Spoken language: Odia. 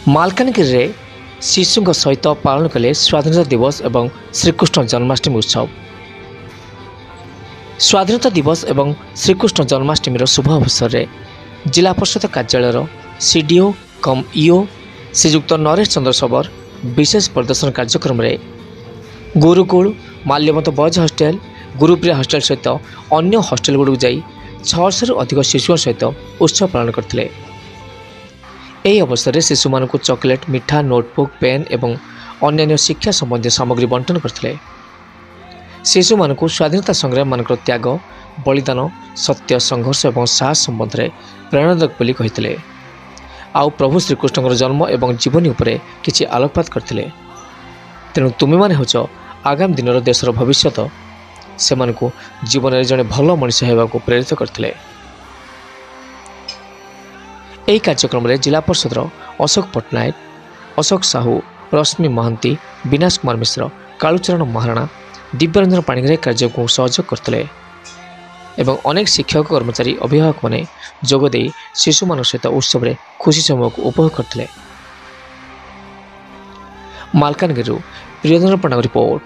ମାଲକାନଗିରିରେ ଶିଶୁଙ୍କ ସହିତ ପାଳନ କଲେ ସ୍ୱାଧୀନତା ଦିବସ ଏବଂ ଶ୍ରୀକୃଷ୍ଣ ଜନ୍ମାଷ୍ଟମୀ ଉତ୍ସବ। ସ୍ୱାଧୀନତା ଦିବସ ଏବଂ ଶ୍ରୀକୃଷ୍ଣ ଜନ୍ମାଷ୍ଟମୀର ଶୁଭ ଅବସରରେ ଜିଲ୍ଲା ପରିଷଦ କାର୍ଯ୍ୟାଳୟର CDO cum EO Shriyukta Naresh Chandra Sabar ବିଶେଷ ପରିଦର୍ଶନ କାର୍ଯ୍ୟକ୍ରମରେ Gurukul, Malyabanta boys hostel, Gurupriya hostel ସହିତ ଅନ୍ୟ ହଷ୍ଟେଲଗୁଡ଼ିକୁ ଯାଇ 600ରୁ ଅଧିକ ଶିଶୁଙ୍କ ସହିତ ଉତ୍ସବ ପାଳନ କରିଥିଲେ। ଏହି ଅବସରରେ ଶିଶୁମାନଙ୍କୁ ଚକୋଲେଟ୍, ମିଠା, ନୋଟବୁକ୍, ପେନ୍ ଏବଂ ଅନ୍ୟାନ୍ୟ ଶିକ୍ଷା ସମ୍ବନ୍ଧୀୟ ସାମଗ୍ରୀ ବଣ୍ଟନ କରିଥିଲେ। ଶିଶୁମାନଙ୍କୁ ସ୍ୱାଧୀନତା ସଂଗ୍ରାମୀମାନଙ୍କର ତ୍ୟାଗ, ବଳିଦାନ, ସତ୍ୟ, ସଂଘର୍ଷ ଏବଂ ସାହସ ସମ୍ବନ୍ଧରେ ପ୍ରେରଣାଦାୟକ ବୋଲି କହିଥିଲେ। ଆଉ ପ୍ରଭୁ ଶ୍ରୀକୃଷ୍ଣଙ୍କର ଜନ୍ମ ଏବଂ ଜୀବନୀ ଉପରେ କିଛି ଆଲୋକପାତ କରିଥିଲେ। ତେଣୁ ତୁମେମାନେ ହେଉଛ ଆଗାମୀ ଦିନର ଦେଶର ଭବିଷ୍ୟତ। ସେମାନଙ୍କୁ ଜୀବନରେ ଜଣେ ଭଲ ମଣିଷ ହେବାକୁ ପ୍ରେରିତ କରିଥିଲେ। ଏହି କାର୍ଯ୍ୟକ୍ରମରେ ଜିଲ୍ଲା ପରିଷଦର ଅଶୋକ ପଟ୍ଟନାୟକ, ଅଶୋକ ସାହୁ, ରଶ୍ମି ମହାନ୍ତି, ବିନାଶ କୁମାର ମିଶ୍ର, କାଳୁଚରଣ ମହାରଣା, ଦିବ୍ୟରଞ୍ଜନ ପାଣିଗ୍ରାହୀ କାର୍ଯ୍ୟକୁ ସହଯୋଗ କରିଥିଲେ ଏବଂ ଅନେକ ଶିକ୍ଷକ, କର୍ମଚାରୀ, ଅଭିଭାବକମାନେ ଯୋଗଦେଇ ଶିଶୁମାନଙ୍କ ସହିତ ଉତ୍ସବରେ ଖୁସି ସମୟକୁ ଉପଭୋଗ କରିଥିଲେ। ମାଲକାନଗିରିରୁ ପ୍ରିୟଦର୍ଶନ ପଣ୍ଡାଙ୍କ ରିପୋର୍ଟ।